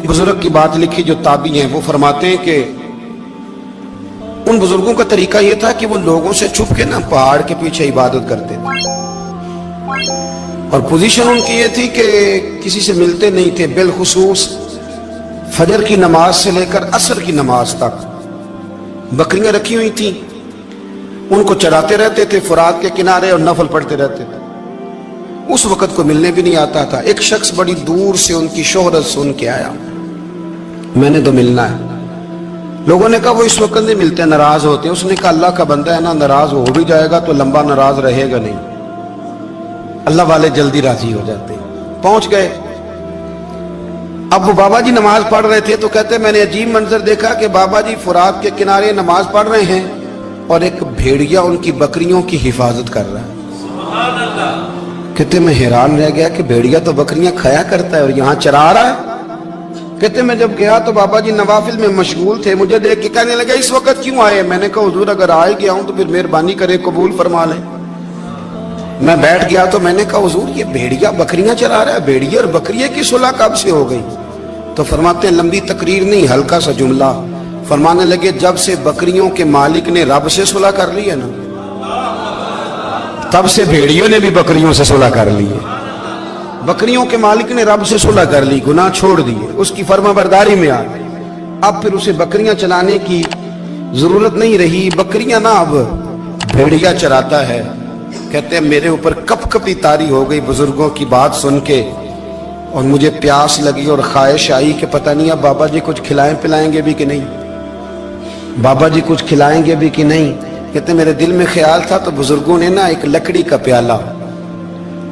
बुजुर्ग की बात लिखी जो ताबी हैं, वो फरमाते हैं कि उन बुजुर्गों का तरीका ये था कि वो लोगों से छुप के ना पहाड़ के पीछे इबादत करते थे, और पोजीशन उनकी ये थी कि किसी से मिलते नहीं थे, बिलखुसूस फजर की नमाज से लेकर असर की नमाज तक बकरियां रखी हुई थी, उनको चराते रहते थे फुरात के किनारे और नफल पढ़ते रहते थे। उस वक्त को मिलने भी नहीं आता था। एक शख्स बड़ी दूर से उनकी शोहरत सुन के आया, मैंने तो मिलना है। लोगों ने कहा वो इस वक्त नहीं मिलते, नाराज होते हैं। उसने कहा अल्लाह का बंदा है ना, नाराज हो भी जाएगा तो लंबा नाराज रहेगा नहीं, अल्लाह वाले जल्दी राजी हो जाते हैं। पहुंच गए। अब वो बाबा जी नमाज पढ़ रहे थे तो कहते मैंने अजीब मंजर देखा कि बाबा जी फुरात के किनारे नमाज पढ़ रहे हैं और एक भेड़िया उनकी बकरियों की हिफाजत कर रहा है। कहते मैं हैरान रह गया कि भेड़िया तो बकरियां खाया करता है और यहाँ चरा रहा है। कहते मैं जब गया तो बाबा जी नवाफिल में मशगूल थे, मुझे देख के कहने लगे इस वक्त क्यों आए। मैंने कहा हुजूर अगर आ ही गया हूं तो फिर मेहरबानी करे कबूल फरमा ले। मैं बैठ गया तो मैंने कहा हुजूर ये भेड़िया बकरियां चरा रहा है, भेड़िया और बकरिया की सुलह कब से हो गई। तो फरमाते हैं लंबी तकरीर नहीं, हल्का सा जुमला। फरमाने लगे जब से बकरियों के मालिक ने रब से सुलह कर ली है ना, तब से भेड़ियों ने भी बकरियों से सुलह कर ली है। बकरियों के मालिक ने रब से सुलह कर ली, गुनाह छोड़ दिए, उसकी फर्माबरदारी में आ गए। अब फिर उसे बकरियां चलाने की जरूरत नहीं रही, बकरियां ना अब भेड़िया चराता है। कहते हैं मेरे ऊपर कपकपी तारी हो गई बुजुर्गों की बात सुन के, और मुझे प्यास लगी और ख्वाहिश आई कि पता नहीं अब बाबा जी कुछ खिलाएं पिलाएंगे भी कि नहीं, बाबा जी कुछ खिलाएंगे भी कि नहीं। कहते मेरे दिल में ख्याल था तो बुजुर्गों ने ना एक लकड़ी का प्याला,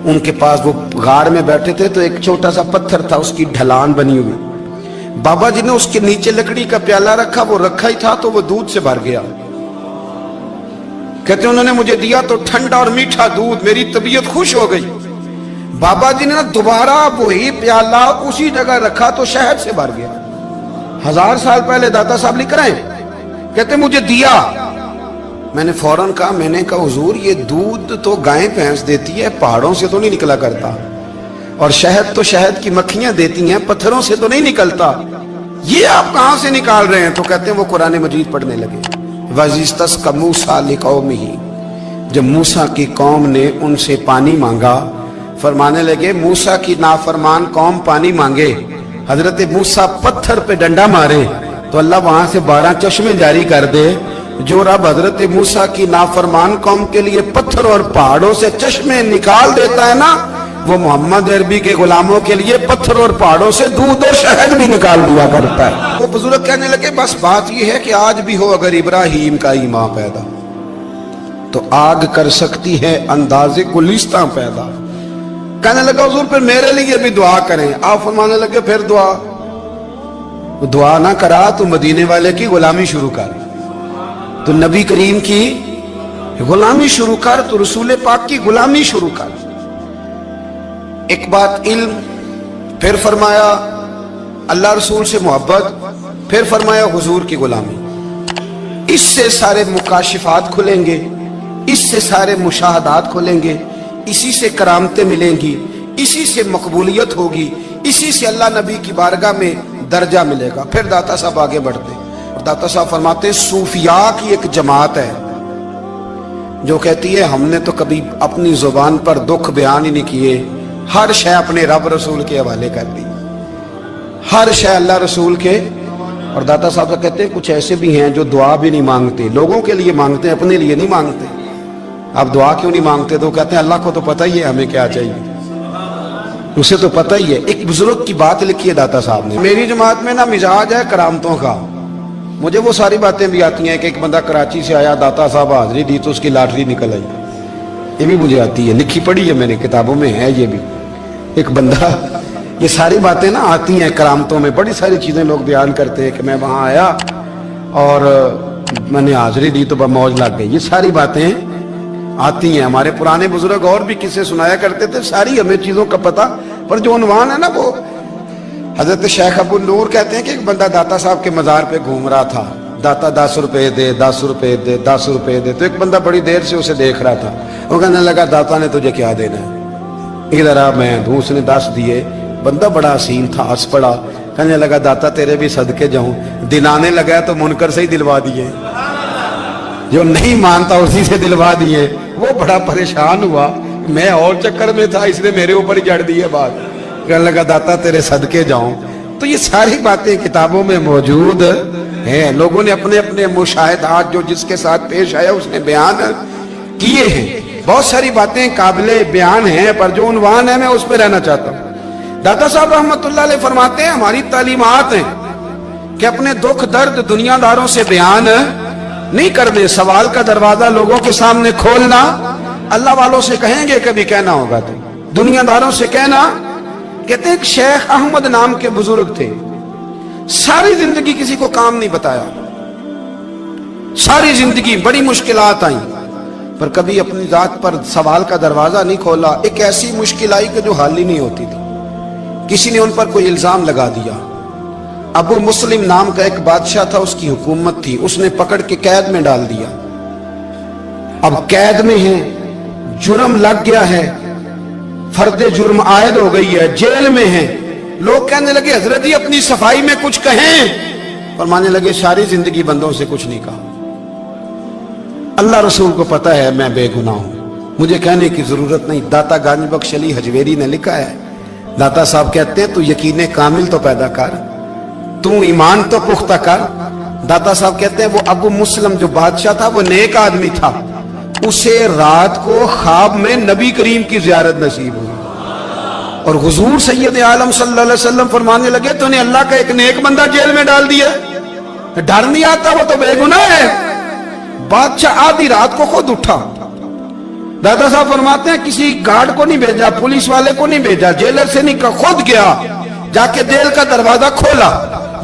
उनके पास वो गार में बैठे थे तो एक छोटा सा पत्थर था, उसकी ढलान बनी हुई, बाबा जी ने उसके नीचे लकड़ी का प्याला रखा, वो रखा ही था तो वो दूध से भर गया। कहते उन्होंने मुझे दिया तो ठंडा और मीठा दूध, मेरी तबीयत खुश हो गई। बाबा जी ने ना दोबारा वही प्याला उसी जगह रखा तो शहद से भर गया। 1000 साल पहले दाता साहब लिख रहे हैं। कहते मुझे दिया, मैंने फौरन कहा, मैंने कहा हुजूर ये दूध तो गाय भैंस देती है, पहाड़ों से तो नहीं निकला करता, और शहद तो शहद की मक्खियां देती हैं, पत्थरों से तो नहीं निकलता, ये आप कहां से निकाल रहे हैं। तो कहते हैं वो कुरान मजीद पढ़ने लगे। वज़िस्तस्क़ा मूसा लिक़ौमिही, जब मूसा की कौम ने उनसे पानी मांगा, फरमाने लगे मूसा की नाफरमान कौम पानी मांगे, हजरत मूसा पत्थर पे डंडा मारे तो अल्लाह वहां से 12 चश्मे जारी कर दे। जो रब हजरत मूसा की नाफरमान कौम के लिए पत्थर और पहाड़ों से चश्मे निकाल देता है ना, वो मोहम्मद अरबी के गुलामों के लिए पत्थर और पहाड़ों से दूध और शहद भी निकाल दिया करता है। वो बुजुर्ग कहने लगे बस बात ये है कि आज भी हो अगर इब्राहिम का ईमान पैदा तो आग कर सकती है अंदाजे गुलिस्तां पैदा। कहने लगा हुजूर फिर मेरे लिए भी दुआ करें। आप फरमाने लगे फिर दुआ ना करा तो मदीने वाले की गुलामी शुरू कर, तो नबी करीम की गुलामी शुरू कर, तो रसूल पाक की गुलामी शुरू कर। एक बात इल्म, फिर फरमाया अल्लाह रसूल से मोहब्बत, फिर फरमाया हुजूर की गुलामी। इससे सारे मुकाशिफात खुलेंगे, इससे सारे मुशाहदात खुलेंगे, इसी से करामतें मिलेंगी, इसी से मकबूलियत होगी, इसी से अल्लाह नबी की बारगाह में दर्जा मिलेगा। फिर दाता साहब आगे बढ़ते और दाता साहब फरमाते सूफिया की एक जमात है जो कहती है हमने तो कभी अपनी जुबान पर दुख बयान ही नहीं किए, हर शय अपने रब रसूल के हवाले कर दी, हर शय अल्लाह रसूल के। और दाता साहब कहते हैं कुछ ऐसे भी हैं जो दुआ भी नहीं मांगते, लोगों के लिए मांगते हैं, अपने लिए नहीं मांगते। आप दुआ क्यों नहीं मांगते? तो कहते हैं अल्लाह को तो पता ही है हमें क्या चाहिए, उसे तो पता ही है। एक बुजुर्ग की बात लिखी है दाता साहब ने, मेरी जमात में ना मिजाज है करामतों का, मुझे वो सारी बातें भी आती हैं कि एक बंदा कराची से आया, दाता साहब हाजिरी दी तो उसकी लॉटरी निकल आई, ये भी मुझे आती है, लिखी पढ़ी है मैंने, किताबों में है ये भी। एक बंदा, ये सारी बातें ना आती हैं करामतों में, बड़ी सारी चीजें लोग बयान करते हैं कि मैं वहां आया और मैंने हाजिरी दी तो मौज लग गई, ये सारी बातें आती हैं। हमारे पुराने बुजुर्ग और भी किस्से सुनाया करते थे, सारी हमें चीजों का पता, पर जो उन्वान है ना वो हजरत शेख अबू नूर कहते हैं कि एक बंदा दाता साहब के मजार पे घूम रहा था, दाता 10 रुपए दे, 10 रुपए दे, 10 रुपए दे। तो एक बंदा बड़ी देर से उसे देख रहा था, वो कहने लगा दाता ने तुझे क्या देना है, इधर आ मैं दूँ। उसने 10 दिए। बंदा बड़ा हसीन था, हंस पड़ा, कहने लगा दाता तेरे भी सदके जाऊं। दिन आने लगा तो मुनकर से ही दिलवा दिए, जो नहीं मानता उसी से दिलवा दिए। वो बड़ा परेशान हुआ, मैं और चक्कर में था, इसने मेरे ऊपर ही जड़ दी है बात। कहने लगा दाता तेरे सदके जाऊं। तो ये सारी बातें किताबों में मौजूद है, लोगों ने अपने अपने मुशाहिदात जो जिसके साथ पेश आया उसने बयान किए हैं। बहुत सारी बातें काबिले बयान हैं, पर जो उन्वान है मैं उस पर रहना चाहता हूँ। दाता साहब रहमतुल्लाह अलैह फरमाते हैं, हमारी तालीमात हैं कि अपने दुख दर्द दुनियादारों से बयान नहीं करने, सवाल का दरवाजा लोगों के सामने खोलना। अल्लाह वालों से कहेंगे कभी कहना होगा तो, दुनियादारों से कहना। कहते हैं शेख अहमद नाम के बुजुर्ग थे, सारी जिंदगी किसी को काम नहीं बताया, सारी जिंदगी बड़ी मुश्किलात आई, पर कभी अपनी जात पर सवाल का दरवाजा नहीं खोला। एक ऐसी मुश्किल आई कि जो हल ही नहीं होती थी। किसी ने उन पर कोई इल्जाम लगा दिया। अबू मुस्लिम नाम का एक बादशाह था, उसकी हुकूमत थी, उसने पकड़ के कैद में डाल दिया। अब कैद में है, जुर्म लग गया है, फर्दे जुर्म आयद हो गई है, जेल में है। लोग कहने लगे हजरत जी अपनी सफाई में कुछ कहें, और मानने लगे सारी जिंदगी बंदों से कुछ नहीं कहा। अल्लाह रसूल को पता है मैं बेगुनाह हूं, मुझे कहने की जरूरत नहीं। दाता गानी बख्श अली हजवेरी ने लिखा है, दाता साहब कहते हैं तू यकीन कामिल तो पैदा कर, तू ईमान तो पुख्ता कर। दाता साहब कहते हैं वो अबू मुस्लिम जो बादशाह था वो नेक आदमी था, उसे रात को ख्वाब में नबी करीम की ज़ियारत नसीब हुई, और हुजूर सैयद आलम सल्लल्लाहु अलैहि वसल्लम फरमाने लगे तूने अल्लाह का एक नेक बंदा जेल में डाल दिया, डर नहीं आता, वो तो बेगुनाह है। बादशाह आधी रात को खुद उठा। दादा साहब फरमाते हैं किसी गार्ड को नहीं भेजा, पुलिस वाले को नहीं भेजा, जेलर से नहीं, खुद गया, जाके जेल का दरवाजा खोला,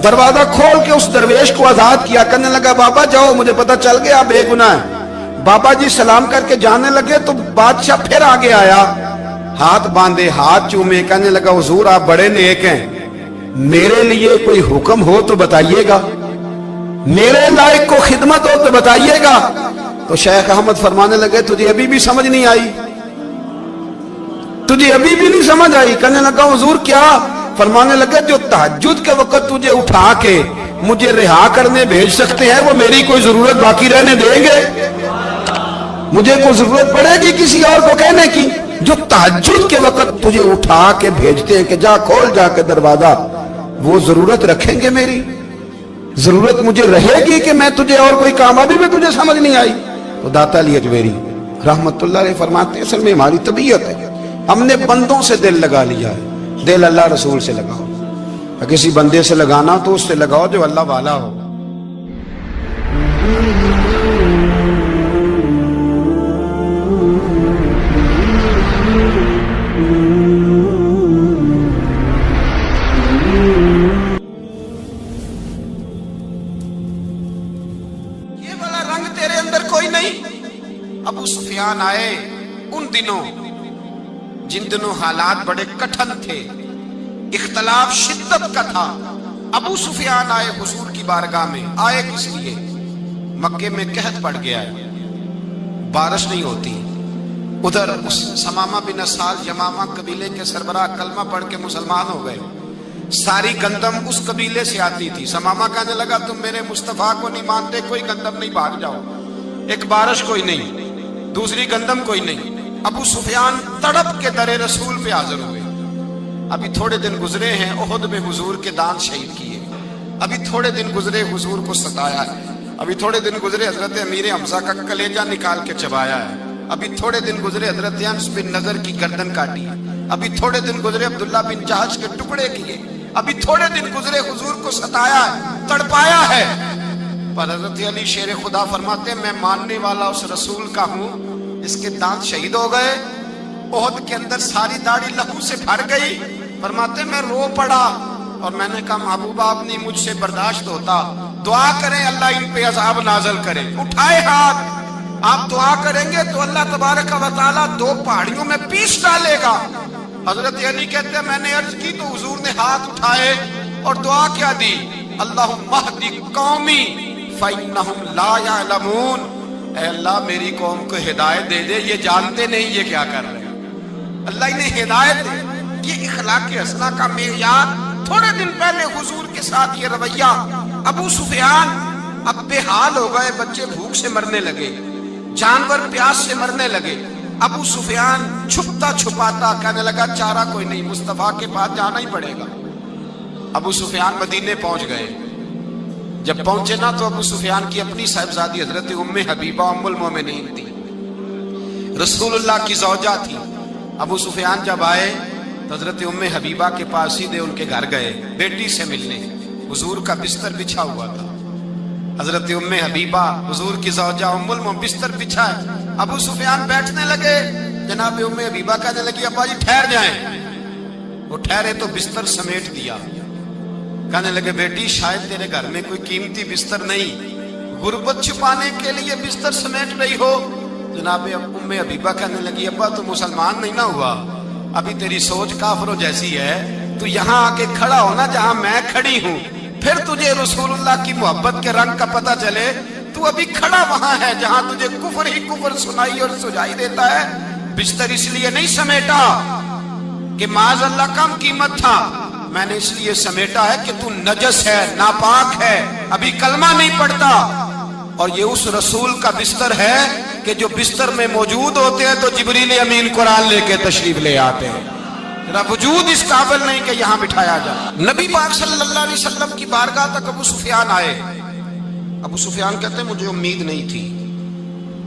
दरवाजा खोल के उस दरवेश को आजाद किया। कहने लगा बाबा जाओ, मुझे पता चल गया बेगुनाह है। बाबा जी सलाम करके जाने लगे तो बादशाह फिर आगे आया, हाथ बांधे, हाथ चूमे, कहने लगा हुजूर आप बड़े नेक हैं, मेरे लिए कोई हुक्म हो तो बताइएगा, मेरे लायक को खिदमत हो तो बताइएगा। तो शेख अहमद फरमाने लगे तुझे अभी भी समझ नहीं आई, तुझे अभी भी नहीं समझ आई। कहने लगा हुजूर क्या? फरमाने लगे जो तहज्जुद के वक्त तुझे उठा के मुझे रिहा करने भेज सकते हैं वो मेरी कोई जरूरत बाकी रहने देंगे? मुझे कोई जरूरत पड़ेगी किसी और को कहने की? जो तहज्जुद के वक्त तुझे उठा के भेजते हैं कि जा खोल जाके दरवाजा, वो जरूरत रखेंगे मेरी? जरूरत मुझे रहेगी कि मैं तुझे और कोई काम, अभी भी तुझे समझ नहीं आई? तो दाता अली अजमेरी रहमतुल्लाह अलैह फरमाते हैं असल में हमारी तबीयत है, हमने बंदों से दिल लगा लिया है। दिल अल्लाह रसूल से लगाओ, किसी बंदे से लगाना तो उससे लगाओ जो अल्लाह वाला हो। ये वाला रंग तेरे अंदर कोई नहीं। अबू सुफियान आए उन दिनों जिन दिनों हालात बड़े कठिन थे, इख्तलाफ शिद्दत का था। अबू सुफियान आए हुजूर की बारगाह में। आए किस लिए? मक्के में कहत पड़ गया है, बारिश नहीं होती। उधर उस समामा बिन असाल यमामा कबीले के सरबराह कलमा पढ़ के मुसलमान हो गए। सारी गंदम उस कबीले से आती थी। समामा कहने लगा तुम मेरे मुस्तफा को नहीं मानते, कोई गंदम नहीं, भाग जाओ। एक बारिश कोई नहीं, दूसरी गंदम कोई नहीं। अबू सुफियान तड़प के दरे रसूल पे हाजिर हुए। अभी थोड़े दिन गुजरे हैं, ओहद में हुजूर के दांत शहीद किए। अभी थोड़े दिन गुजरे, हुजूर को सताया है। अभी थोड़े दिन गुजरे, हजरत अमीर हमजा का कलेजा निकाल के चबाया है। अभी थोड़े दिन गुजरे, हजरत अनस बिन नजर की गर्दन काटी। अभी थोड़े दिन गुजरे, अब्दुल्ला बिन जहाज के टुकड़े किए। अभी थोड़े दिन गुजरे, हुजूर को सताया है, तड़पाया है। पर हजरत अली शेर खुदा फरमाते मैं मानने वाला उस रसूल का हूं, इसके दांत शहीद हो गए। ओहद के अंदर सारी दाढ़ी लहू से भर गई। फरमाते मैं रो पड़ा और मैंने कहा महबूबा आप नहीं मुझसे बर्दाश्त होता, दुआ करें अल्लाह इन पे अज़ाब नाज़िल करे। उठाए हाथ, आप दुआ करेंगे तो अल्लाह तबारक व तआला दो पहाड़ियों में पीस डालेगा। हजरत अली कहते हैं मैंने अर्ज की तो हुजूर ने हाथ उठाए और दुआ क्या दी, अल्लाहुम्मा हदी कौमी फइन्नहुम ला यअलमून। ऐ अल्लाह मेरी कौम को हिदायत दे दे, ये जानते नहीं ये क्या कर रहे हैं। अल्लाह इन्हें हिदायत दे। ये इखलाक हसना का मेयार थोड़े दिन पहले हुजूर के साथ ये रवैया। अबू सुफियान अब बेहाल हो गए, बच्चे भूख से मरने लगे, जानवर प्यास से मरने लगे। अबू सुफियान छुपता छुपाता कहने लगा चारा कोई नहीं, मुस्तफा के पास जाना ही पड़ेगा। अबू सुफियान मदीने पहुंच गए। जब पहुंचे ना तो अबू सुफियान की अपनी साहिबजादी हजरत उम्मे हबीबा उम्मुल मोमिनीन थी, रसूलुल्लाह की ज़ौजा थी। अबू सुफियान जब आए तो हजरत उम्मे हबीबा के पास सीधे उनके घर गए बेटी से मिलने। हुजूर का बिस्तर बिछा हुआ था, हजरत उम्मे हबीबा हुजूर की ज़ौजा उम्मुल मोमिनीन बिस्तर बिछाए। अबू सुफियान बैठने लगे, जनाब उम्मे हबीबा कहने लगी अब्बा जी ठहर जाएं। वो ठहरे तो बिस्तर समेट दिया। कहने लगे बेटी शायद तेरे घर में कोई कीमती बिस्तर नहीं, गुर्बत छुपाने के लिए बिस्तर समेट रही हो। जनाब उम्मे हबीबा कहने लगी अब्बा तू मुसलमान नहीं ना हुआ, अभी तेरी सोच काफिरों जैसी है, तू यहाँ आके खड़ा हो ना जहाँ मैं खड़ी हूँ, फिर तुझे रसूलुल्लाह की मोहब्बत के रंग का पता चले। तू अभी खड़ा वहां है जहां तुझे कुफर ही कुफर सुनाई और सुझाई देता है। बिस्तर इसलिए नहीं समेटा कि माज़अल्लाह कम कीमत था, मैंने इसलिए समेटा है कि तू नजस है, नापाक है, अभी कलमा नहीं पढ़ता। और ये उस रसूल का बिस्तर है कि जो बिस्तर में मौजूद होते हैं तो जिब्रील अमीन कुरान लेके तशरीफ ले आते हैं। तेरा वजूद इस काबिल नहीं कि यहाँ बिठाया जाए। नबी पाक सल्लल्लाहु अलैहि वसल्लम की बारगाह तक अबू सुफियान आए। अबू सुफियान कहते मुझे उम्मीद नहीं थी,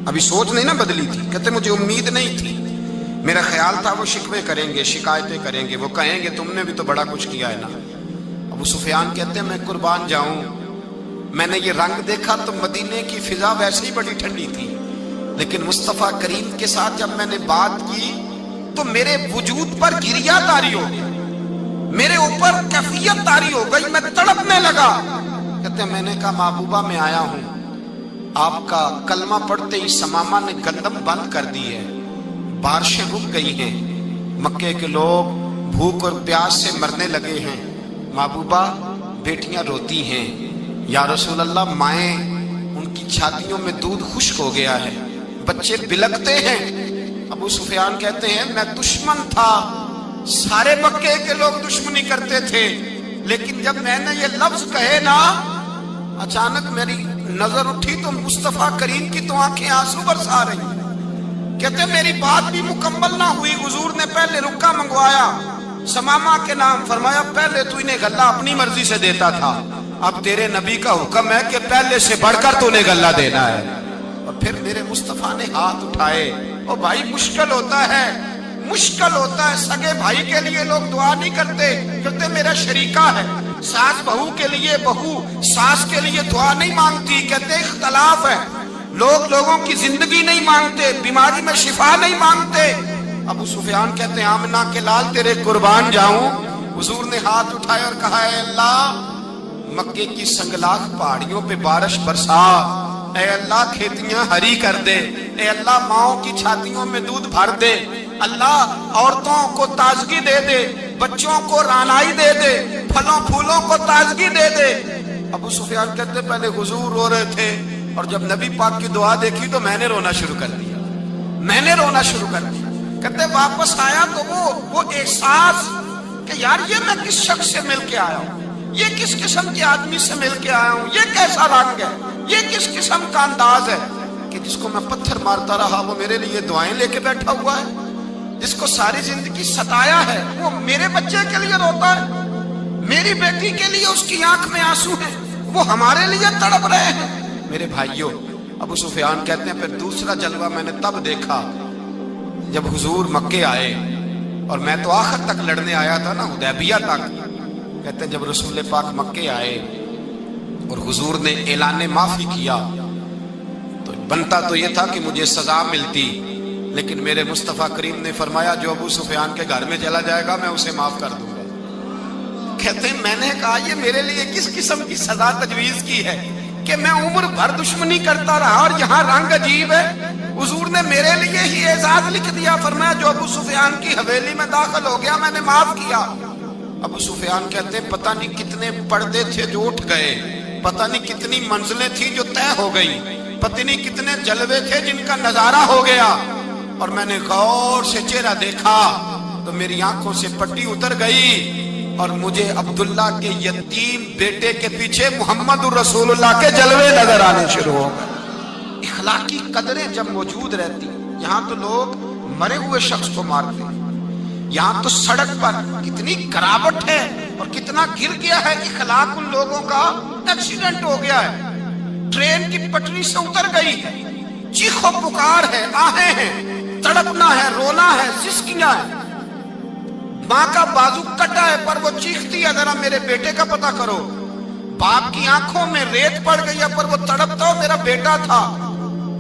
अभी सोच नहीं ना बदली थी, कहते मुझे उम्मीद नहीं थी, मेरा ख्याल था वो शिकवे करेंगे, शिकायतें करेंगे, वो कहेंगे तुमने भी तो बड़ा कुछ किया है ना। अबू सुफियान कहते हैं मैं कुर्बान जाऊं, मैंने ये रंग देखा तो मदीने की फिजा वैसे ही बड़ी ठंडी थी, लेकिन मुस्तफा करीम के साथ जब मैंने बात की तो मेरे वजूद पर गिरिया तारी हो गई, मेरे ऊपर कैफियत तारी हो गई, मैं तड़पने लगा। कहते मैंने कहा महबूबा मैं आया हूं, आपका कलमा पढ़ते ही समामा ने गंदम बंद कर दी है, बारिशें रुक गई हैं, मक्के के लोग भूख और प्यास से मरने लगे हैं, महबूबा बेटियां रोती हैं, या रसूल अल्लाह माएँ उनकी छातियों में दूध खुश्क हो गया है, बच्चे बिलकते हैं। अबू सुफियान कहते हैं मैं दुश्मन था, सारे मक्के के लोग दुश्मनी करते थे, लेकिन जब मैंने ये लफ्ज कहे ना अचानक मेरी नजर उठी तो मुस्तफा करीम की तो आंखें आंसू बरसा रही। कहते मेरी बात भी मुकम्मल ना हुई, हुजूर ने पहले रुक्का मंगवाया समामा के नाम, फरमाया पहले तू इन्हें गल्ला अपनी मर्जी से देता था, अब तेरे नबी का हुक्म है कि पहले से बढ़कर तूने गल्ला देना है। और फिर मेरे मुस्तफा ने हाथ उठाए। और भाई मुश्किल होता है, मुश्किल होता है, सगे भाई के लिए लोग दुआ नहीं करते, कहते मेरा शरीका है, सास बहू के लिए बहू सास के लिए दुआ नहीं मांगती, कहते इख्तलाफ है, लोग लोगों की जिंदगी नहीं मांगते, बीमारी में शिफा नहीं मांगते। अबू सुफियान कहते हैं आमना के लाल तेरे कुर्बान जाऊं। हुजूर ने हाथ उठाए और कहा है अल्लाह मक्के की संगलाख पहाड़ियों पे बारिश बरसा, ऐ अल्लाह खेतियां हरी कर दे, ऐ अल्लाह माओं की छातियों में दूध भर दे, अल्लाह औरतों को ताजगी दे दे, बच्चों को रानाई दे दे, फलों फूलों को ताजगी दे दे। अबू सुफियान कहते पहले हुजूर रो रहे थे और जब नबी पाक की दुआ देखी तो मैंने रोना शुरू कर दिया, मैंने रोना शुरू कर दिया। कहते वापस आया तो वो एहसास कि यार ये मैं किस शख्स से मिल के आया हूँ, ये किस किस्म के आदमी से मिल के आया हूँ, ये कैसा रंग है, ये किस किस्म का अंदाज है कि जिसको मैं पत्थर मारता रहा वो मेरे लिए दुआएं लेके बैठा हुआ है, जिसको सारी जिंदगी सताया है वो मेरे बच्चे के लिए रोता है, मेरी बेटी के लिए उसकी आंख में आंसू है, वो हमारे लिए तड़प रहे हैं। मेरे भाइयों, अबू सुफियान कहते हैं फिर दूसरा जलवा मैंने तब देखा जब हुजूर मक्के आए, और मैं तो आखिर तक लड़ने आया था ना, हुदैबिया तक। कहते हैं जब रसूल पाक मक्के आए और हुजूर ने ऐलान माफी किया तो बनता तो ये था कि मुझे सजा मिलती, लेकिन मेरे मुस्तफा करीम ने फरमाया जो अबू सुफियान के घर में चला जाएगा मैं उसे माफ कर दूंगा। कहते हैं मैंने कहा ये मेरे लिए किस किस्म की सजा तजवीज की है कि मैं उम्र भर दुश्मनी करता रहा और यहाँ रंग अजीब है। हुजूर ने मेरे लिए ही एजाज लिख दिया, फरमाया जो अबू सुफियान की हवेली में दाखिल हो गया मैंने माफ किया। अबू सुफियान कहते हैं पता नहीं कितने पर्दे थे जो उठ गए, पता नहीं कितनी मंजिलें थी जो तय हो गई, पता नहीं कितने जलवे थे जिनका नजारा हो गया। और मैंने गौर से चेहरा देखा तो मेरी आंखों से पट्टी उतर गई। اور مجھے عبداللہ کے یتیم بیٹے کے پیچھے محمد رسول اللہ کے جلوے نظر آنے شروع ہو گئے۔ اخلاقی قدریں جب موجود رہتی، یہاں تو لوگ مرے ہوئے شخص کو مارتے ہیں، یہاں تو سڑک پر کتنی گراوٹ ہے اور کتنا گر گیا ہے اخلاق ان لوگوں کا، ایکسیڈنٹ ہو گیا ہے، ٹرین کی پٹری سے اتر گئی ہے، چیخو پکار ہے، آہیں ہیں، تڑپنا ہے، رونا ہے، سسکیاں ہے، ماں کا بازو کٹا ہے پر وہ چیختی ہے ذرا میرے بیٹے کا پتہ کرو، باپ کی آنکھوں میں ریت پڑ گئی ہے پر وہ تڑپتا ہو میرا بیٹا تھا،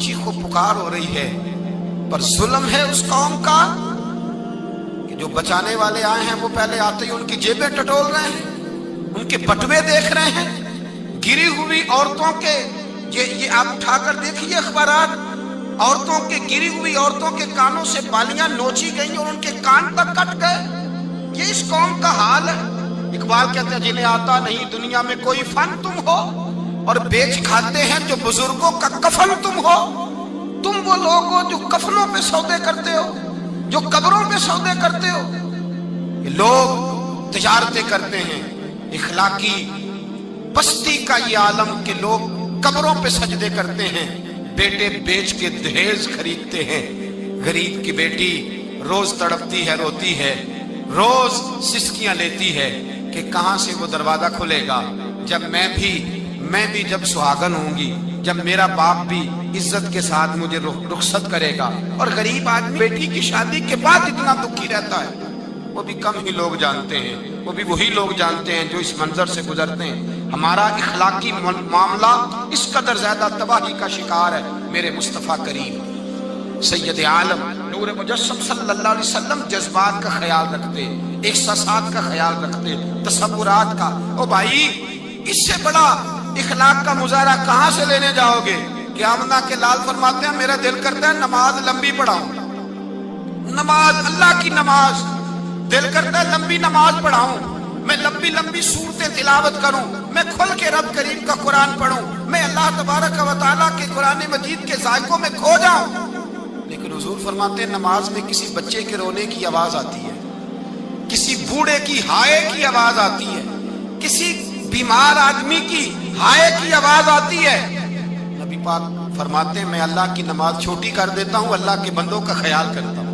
چیخو پکار ہو رہی ہے۔ پر ظلم ہے اس قوم کا کہ جو بچانے والے آئے ہیں وہ پہلے آتے ہی ان کی جیبیں ٹٹول رہے ہیں، ان کے بٹوے دیکھ رہے ہیں، گری ہوئی عورتوں کے، یہ آپ اٹھا کر دیکھیے اخبارات، عورتوں کے گری ہوئی عورتوں کے کانوں سے بالیاں نوچی گئی اور ان کے کان تک کٹ گئے۔ یہ اس قوم کا حال ہے۔ اقبال کہتے ہیں جنہیں آتا نہیں دنیا میں کوئی فن تم ہو اور بیچ کھاتے ہیں جو بزرگوں کا کفن تم ہو۔ تم وہ لوگ ہو جو کفنوں پہ سودے کرتے ہو، جو قبروں پہ سودے کرتے ہو۔ یہ لوگ تجارتیں کرتے ہیں، اخلاقی پستی کا یہ عالم کہ لوگ قبروں پہ سجدے کرتے ہیں، بیٹے بیچ کے دہیز خریدتے ہیں۔ غریب کی بیٹی روز تڑپتی ہے، روتی ہے، روز سسکیاں لیتی ہے کہ کہاں سے وہ دروازہ کھلے گا جب میں بھی جب سہاگن ہوں گی، جب میرا باپ بھی عزت کے ساتھ مجھے رخصت کرے گا۔ اور غریب آدمی بیٹی کی شادی کے بعد اتنا دکھی رہتا ہے، وہ بھی کم ہی لوگ جانتے ہیں، وہ بھی وہی لوگ جانتے ہیں جو اس منظر سے گزرتے ہیں۔ ہمارا اخلاقی معاملہ اس قدر زیادہ تباہی کا شکار ہے۔ میرے مصطفیٰ کریم سید عالم نور مجسم صلی اللہ علیہ وسلم جذبات کا خیال رکھتے، احساسات کا خیال رکھتے، تصورات کا۔ او بھائی، اس سے بڑا اخلاق کا مظاہرہ کہاں سے لینے جاؤ گے؟ کہ آمنہ کے لال فرماتے ہیں میرا دل کرتا ہے نماز لمبی پڑھاؤں، نماز اللہ کی نماز، دل کرتا ہے لمبی نماز پڑھاؤں، میں لمبی لمبی صورتیں تلاوت کروں، میں کھل کے رب کریم کا قرآن پڑھوں، میں اللہ تبارک و تعالیٰ کے قرآن مجید کے ذائقوں میں کھو جاؤں۔ لیکن حضور فرماتے ہیں نماز میں کسی بچے کے رونے کی آواز آتی ہے، کسی بوڑھے کی ہائے کی آواز آتی ہے، کسی بیمار آدمی کی ہائے کی آواز آتی ہے۔ نبی پاک فرماتے ہیں میں اللہ کی نماز چھوٹی کر دیتا ہوں، اللہ کے بندوں کا خیال کرتا ہوں۔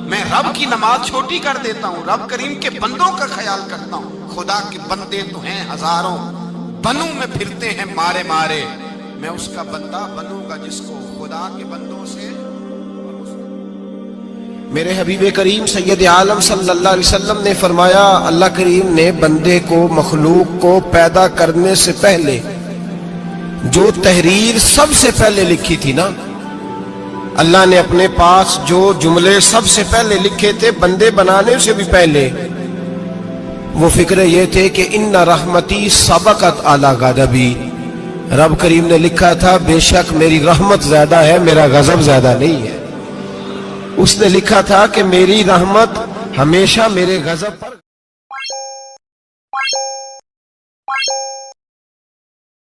میں رب کی نماز چھوٹی کر دیتا ہوں، رب کریم کے بندوں کا خیال کرتا ہوں۔ خدا کے بندے تو ہیں ہزاروں، بنوں میں پھرتے ہیں مارے مارے، میں اس کا بندہ بنوں گا جس کو خدا کے بندوں سے۔ میرے حبیب کریم سید عالم صلی اللہ علیہ وسلم نے فرمایا اللہ کریم نے بندے کو، مخلوق کو پیدا کرنے سے پہلے جو تحریر سب سے پہلے لکھی تھی نا، اللہ نے اپنے پاس جو جملے سب سے پہلے لکھے تھے بندے بنانے سے بھی پہلے، وہ فکرے یہ تھے کہ ان رحمتی سبقت اعلی غضبی۔ رب کریم نے لکھا تھا بے شک میری رحمت زیادہ ہے، میرا غضب زیادہ نہیں ہے۔ اس نے لکھا تھا کہ میری رحمت ہمیشہ میرے غضب پر